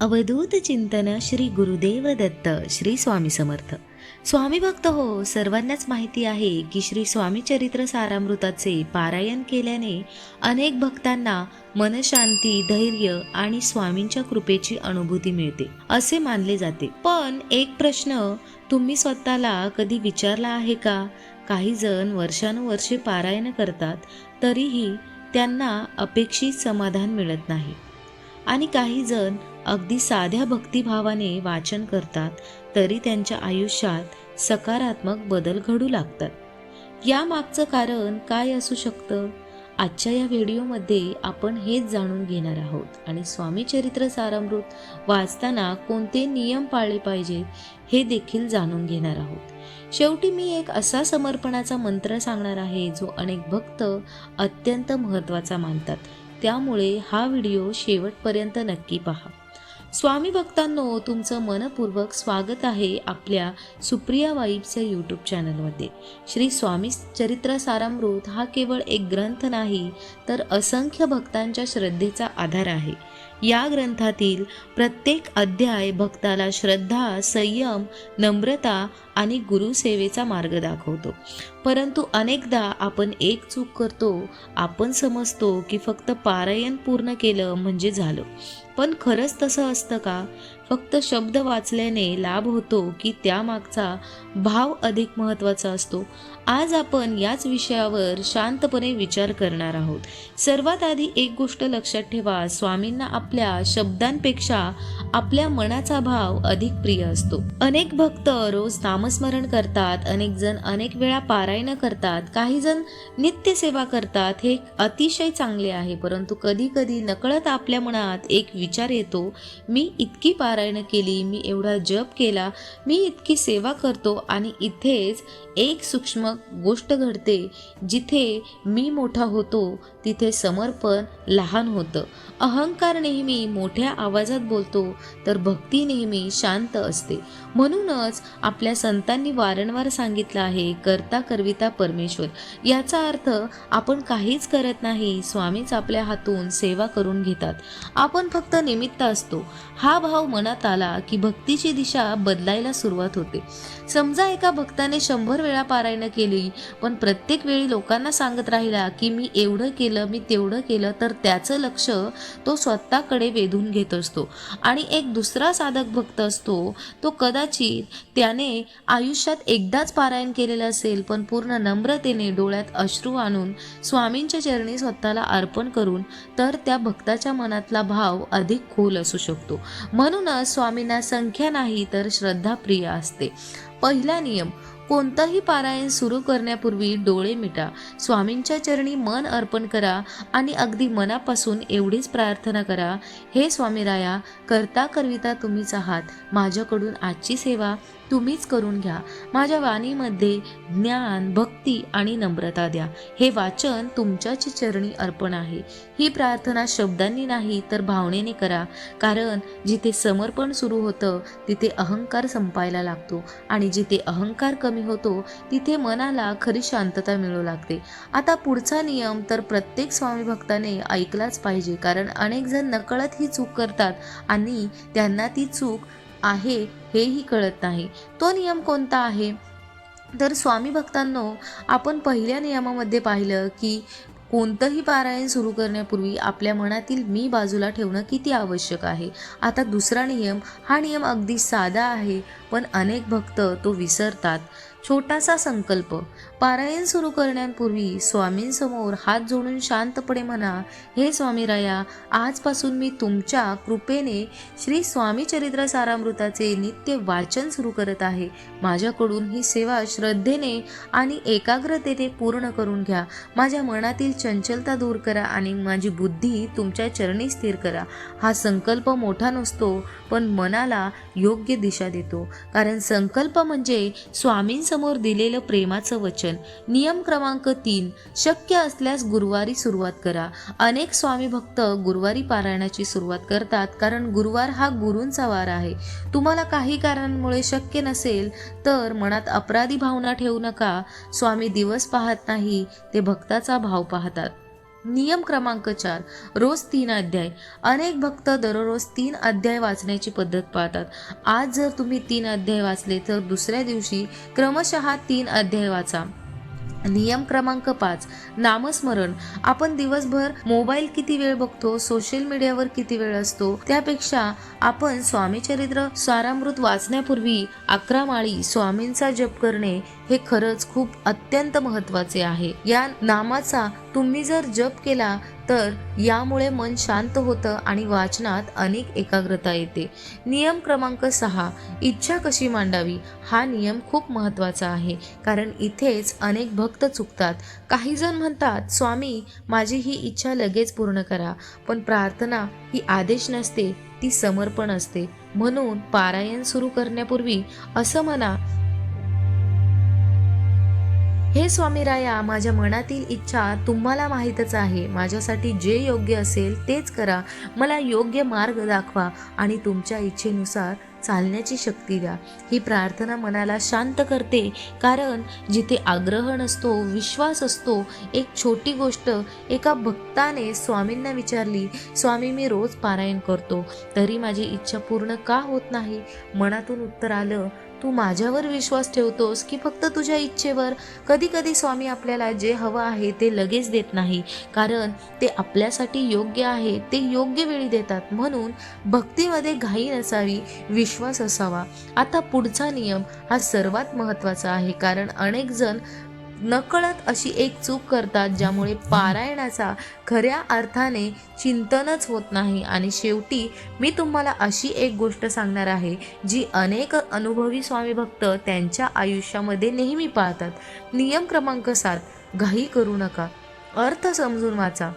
अवधूत चिंतन श्री गुरुदेव दत्त श्री स्वामी समर्थ. स्वामी भक्त हो, सर्वांनाच माहिती आहे की श्री स्वामी चरित्र सारामृताचे पारायण केल्याने अनेक भक्तांना मनशांती, धैर्य आणि स्वामींच्या कृपेची अनुभूती मिळते असे मानले जाते. पण एक प्रश्न तुम्ही स्वतःला कधी विचारला आहे का? काही जण वर्षानुवर्षे पारायण करतात तरीही त्यांना अपेक्षित समाधान मिळत नाही, आणि काही जण अगदी साध्या भक्तिभावाने वाचन करतात तरी त्यांच्या आयुष्यात सकारात्मक बदल घडू लागतात. या मागचं कारण काय असू शकतं? आजच्या या व्हिडिओमध्ये आपण हेच जाणून घेणार आहोत आणि स्वामी चरित्र सारामृत वाचताना कोणते नियम पाळले पाहिजेत हे देखील जाणून घेणार आहोत. शेवटी मी एक असा समर्पणाचा मंत्र सांगणार आहे जो अनेक भक्त अत्यंत महत्त्वाचा मानतात. त्यामुळे हा व्हिडिओ शेवटपर्यंत नक्की पहा. स्वामी भक्तांनो, तुमचं मनपूर्वक स्वागत आहे आपल्या सुप्रिया वाईब्सच्या यूट्यूब चॅनलमध्ये. श्री स्वामी चरित्र सारामृत हा केवळ एक ग्रंथ नाही तर असंख्य भक्तांच्या श्रद्धेचा आधार आहे. या ग्रंथातील प्रत्येक अध्याय भक्ताला श्रद्धा, संयम, नम्रता आणि गुरुसेवेचा मार्ग दाखवतो. परंतु अनेकदा आपण एक चूक करतो. आपण समजतो की फक्त पारायण पूर्ण केलं म्हणजे झालं. पण खरंच तसं असतं का? फक्त शब्द वाचल्याने लाभ होतो की त्यामागचा भाव अधिक महत्त्वाचा असतो? आज आपण याच विषयावर शांतपणे विचार करणार आहोत. सर्वात आधी एक गोष्ट लक्षात ठेवा, स्वामींना आपल्या शब्दांपेक्षा आपल्या मनाचा भाव अधिक प्रिय असतो. अनेक भक्त रोज नामस्मरण करतात, अनेक जण अनेक वेळा पारायण करतात, काही जण नित्य सेवा करतात. हे अतिशय चांगले आहे, परंतु कधी कधी नकळत आपल्या मनात एक विचार येतो, मी इतकी पारायण केली, मी एवढा जप केला, मी इतकी सेवा करतो, आणि इथेच एक सूक्ष्म गोष्ट घडते. जिथे मी मोठा होतो तिथे समर्पण लहान होतं. अहंकार नेहमी मोठ्या आवाजात बोलतो तर भक्ती नेहमी शांत असते. म्हणूनच आपल्या संतांनी वारंवार सांगितलं आहे, करता करविता परमेश्वर. याचा अर्थ आपण काहीच करत नाही, स्वामीच आपल्या हातून सेवा करून घेतात. आपण फक्त निमित्त असतो. हा भाव मनात आला की भक्तीची दिशा बदलायला सुरुवात होते. समजा एका भक्ताने 100 वेळा पारायण केली पण प्रत्येक वेळी लोकांना सांगत राहिला की मी एवढं केलं, मी तेवढं केलं, तर त्याचं लक्ष तो स्वतःकडे वेधून घेत असतो. आणि एक दुसरा साधक भक्त असतो, तो कदाचित त्याने आयुष्यात एकदाच पारायण केलेलं असेल पण पूर्ण नम्रतेने डोळ्यात अश्रू आणून स्वामींच्या चरणी स्वतःला अर्पण करून, तर त्या भक्ताच्या मनातला भाव अधिक खोल असू शकतो. म्हणूनच स्वामींना संख्या नाही तर श्रद्धा प्रिय असते. पहिला नियम, कोणतंही पारायण सुरू करण्यापूर्वी डोळे मिटा, स्वामींच्या चरणी मन अर्पण करा आणि अगदी मनापासून एवढीच प्रार्थना करा, हे स्वामीराया, करता करविता तुम्हीच आहात. माझ्याकडून आजची सेवा तुम्हीच करून घ्या. माझ्या वाणीमध्ये ज्ञान, भक्ती आणि नम्रता द्या. हे वाचन तुमच्याच चरणी अर्पण आहे. ही प्रार्थना शब्दांनी नाही तर भावनेने करा, कारण जिथे समर्पण सुरू होतं तिथे अहंकार संपायला लागतो, आणि जिथे अहंकार कमी होतो तिथे मनाला खरी शांतता मिळू लागते. आता पुढचा नियम तर प्रत्येक स्वामी भक्ताने ऐकलाच पाहिजे, कारण अनेक जण नकळत ही चूक करतात आणि त्यांना ती चूक आहे हेही कळत नाही. तो नियम कोणता आहे? तर स्वामी भक्तांनो, आपण पहिल्या नियमामध्ये पाहिलं की कोणतंही पारायण सुरू करण्यापूर्वी आपल्या मनातील मी बाजूला ठेवणं किती आवश्यक आहे. आता दुसरा नियम, हा नियम अगदी साधा आहे पण अनेक भक्त तो विसरतात. छोटासा संकल्प, पारायण सुरू करण्यापूर्वी स्वामींसमोर हात जोडून शांतपणे म्हणा, हे स्वामीराया, आजपासून मी तुमच्या कृपेने श्री स्वामी चरित्र सारामृताचे नित्य वाचन सुरू करत आहे. माझ्याकडून ही सेवा श्रद्धेने आणि एकाग्रतेने पूर्ण करून घ्या. माझ्या मनातील चंचलता दूर करा आणि माझी बुद्धी तुमच्या चरणी स्थिर करा. हा संकल्प मोठा नसतो पण मनाला योग्य दिशा देतो, कारण संकल्प म्हणजे स्वामींसमोर दिलेलं प्रेमाचं वचन. नियम क्रमांक 3, शक्य असल्यास गुरुवारी सुरुवात करा. अनेक स्वामी भक्त गुरुवारी पारायणाची सुरुवात करतात कारण गुरुवार हा गुरूंचा वार आहे. तुम्हाला काही कारणांमुळे शक्य नसेल तर मनात अपराधी भावना ठेवू नका. स्वामी दिवस पाहत नाही, ते भक्ताचा भाव पाहतात. नियम क्रमांक 4, रोज 3 अध्याय. अनेक भक्त दररोज 3 अध्याय वाचण्याची पद्धत पाळतात. आज जर तुम्ही 3 अध्याय वाचले तर दुसऱ्या दिवशी क्रमशः 3 अध्याय वाचा. नियम क्रमांक 5, नामस्मरण. आपण दिवसभर मोबाईल किती वेळ बघतो, सोशल मीडियावर किती वेळ असतो, त्यापेक्षा आपण स्वामी चरित्र सारामृत वाचण्यापूर्वी 11 माळी स्वामींचा जप करणे हे खरंच खूप अत्यंत महत्त्वाचे आहे. या नामाचा तुम्ही जर जप केला तर यामुळे मन शांत होतं आणि वाचनात अनेक एकाग्रता येते. नियम क्रमांक 6, इच्छा कशी मांडावी. हा नियम खूप महत्त्वाचा आहे, कारण इथेच अनेक भक्त चुकतात. काही जण म्हणतात, स्वामी माझी ही इच्छा लगेच पूर्ण करा, पण प्रार्थना ही आदेश नसते, ती समर्पण असते. म्हणून पारायण सुरू करण्यापूर्वी असं म्हणा, हे स्वामीराया, माझ्या मनातील इच्छा तुम्हाला माहीतच आहे. माझ्यासाठी जे योग्य असेल तेच करा. मला योग्य मार्ग दाखवा आणि तुमच्या इच्छेनुसार चालण्याची शक्ती द्या. ही प्रार्थना मनाला शांत करते, कारण जिथे आग्रह नसतो, विश्वास असतो. एक छोटी गोष्ट एका भक्ताने स्वामींना विचारली, स्वामी मी रोज पारायण करतो, तरी माझी इच्छा पूर्ण का होत नाही? मनातून उत्तर आलं, तू माझ्यावर विश्वास ठेवतोस की फक्त तुझ्या इच्छेवर? कधी कधी स्वामी आपल्याला जे हवं आहे ते लगेच देत नाही, कारण ते आपल्यासाठी योग्य आहे, ते योग्य वेळी देतात. म्हणून भक्तीमध्ये घाई नसावी, विश्वास असावा. आता पुढचा नियम हा सर्वात महत्त्वाचा आहे, कारण अनेक जण नकळत अशी एक चूक करतात, ज्यामुळे पारायणाचा खऱ्या अर्थाने चिंतनच होत नाही. आणि शेवटी मी तुम्हाला अशी एक गोष्ट सांगणार आहे, जी अनेक अनुभवी स्वामी भक्त त्यांच्या आयुष्यामध्ये नेहमी पाळतात. नियम क्रमांक 7, घाई करू नका. अर्थ समजून वाचा.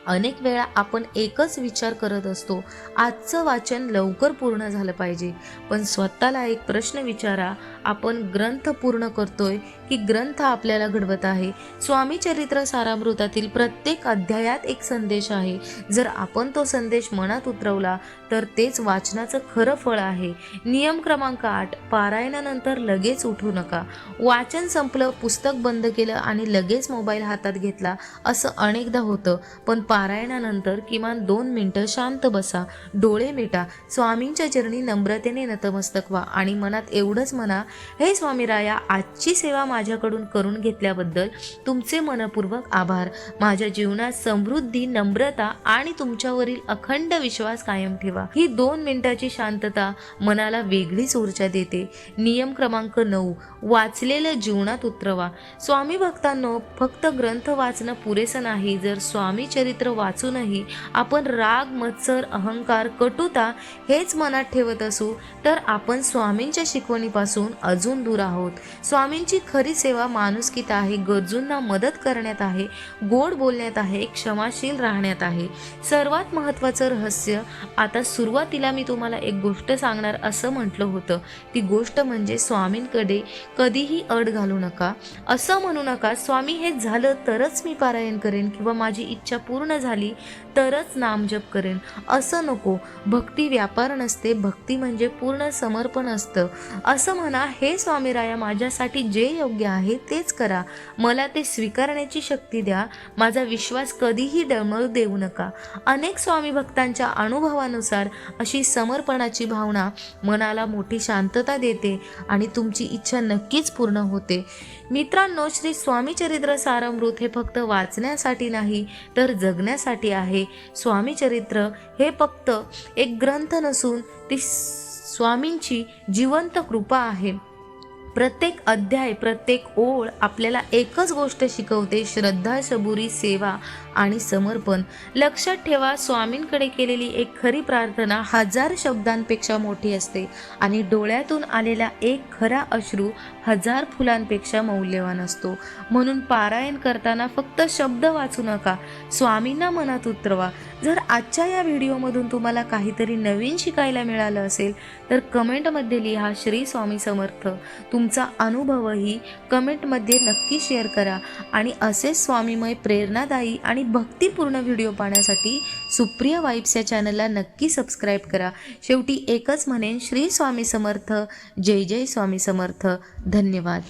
अनेक वेळा आपण एकच विचार करत असतो, आजचं वाचन लवकर पूर्ण झालं पाहिजे. पण स्वतःला एक प्रश्न विचारा, आपण ग्रंथ पूर्ण करतोय की ग्रंथ आपल्याला घडवत आहे? स्वामी चरित्र सारामृतातील प्रत्येक अध्यायात एक संदेश आहे. जर आपण तो संदेश मनात उतरवला तर तेच वाचनाचं खरं फळ आहे. नियम क्रमांक 8, पारायणानंतर लगेच उठू नका. वाचन संपलं, पुस्तक बंद केलं आणि लगेच मोबाईल हातात घेतला, असं अनेकदा होतं. पण पारायणानंतर किमान 2 मिनिटं शांत बसा, डोळे मिटा, स्वामींच्या चरणी नम्रतेने नतमस्तक व्हा आणि मनात एवढंच म्हणा, हे स्वामीराया, आजची सेवा माझ्याकडून करून घेतल्याबद्दल तुमचे मनपूर्वक आभार. माझ्या जीवनात समृद्धी, नम्रता आणि तुमच्यावरील अखंड विश्वास कायम ठेवा. ही 2 मिनिटाची शांतता मनाला वेगळीच ऊर्जा देते. नियम क्रमांक 9, वाचलेलं जीवनात उतरवा. स्वामी भक्तांनो, फक्त ग्रंथ वाचणं पुरेसं नाही. जर स्वामी चरित्र वाचूनही आपण राग, मत्सर, अहंकार, कटुता हेच मनात ठेवत असू तर आपण स्वामींच्या शिकवणीपासून अजून दूर आहोत. स्वामींची खरी सेवा माणुसकीत आहे, गरजूंना मदत करण्यात आहे, गोड बोलण्यात आहे, क्षमाशील राहण्यात आहे. सर्वात महत्त्वाचं रहस्य, आता सुरुवातीला मी तुम्हाला एक गोष्ट सांगणार असं म्हटलं होतं, ती गोष्ट म्हणजे स्वामींकडे कधीही अड घालू नका. असं म्हणू नका, स्वामी हे झालं तरच मी पारायण करेन किंवा माझी इच्छा पूर्ण झाली तरच नामजप करेन, असं नको. भक्ती व्यापार नसते, भक्ती म्हणजे पूर्ण समर्पण असतं. असं म्हणा, हे स्वामीराया, माझ्यासाठी जे योग्य आहे तेच करा, मला ते स्वीकारण्याची शक्ती द्या, माझा विश्वास कधीही डळमळू देऊ नका. अनेक स्वामी भक्तांच्या अनुभवानुसार अशी समर्पणाची भावना मनाला मोठी शांतता देते आणि तुमची इच्छा नक्कीच पूर्ण होते. मित्रांनो, श्री स्वामी चरित्र सारामृत हे फक्त वाचण्यासाठी नाही तर जगण्यासाठी आहे. स्वामी चरित्र हे फक्त एक ग्रंथ नसून ती स्वामींची जिवंत कृपा आहे. प्रत्येक अध्याय, प्रत्येक ओळ आपल्याला एकच गोष्ट शिकवते, श्रद्धा, सबुरी, सेवा आणि समर्पण. लक्षात ठेवा, स्वामींकडे केलेली एक खरी प्रार्थना 1000 शब्दांपेक्षा मोठी असते आणि डोळ्यातून आलेला एक खरा अश्रू 1000 फुलांपेक्षा मौल्यवान असतो. म्हणून पारायण करताना फक्त शब्द वाचू नका, स्वामींना मनात उतरवा. जर आजच्या या व्हिडिओमधून तुम्हाला काहीतरी नवीन शिकायला मिळालं असेल तर कमेंटमध्ये लिहा श्री स्वामी समर्थ. तुमचा अनुभवही कमेंटमध्ये नक्की शेअर करा आणि असेच स्वामीमय, प्रेरणादायी आणि भक्तिपूर्ण व्हिडिओ पाहण्यासाठी सुप्रिया वाइब्स या चॅनलला नक्की सबस्क्राईब करा. शेवटी एकच म्हणेन, श्री स्वामी समर्थ. जय जय स्वामी समर्थ. धन्यवाद.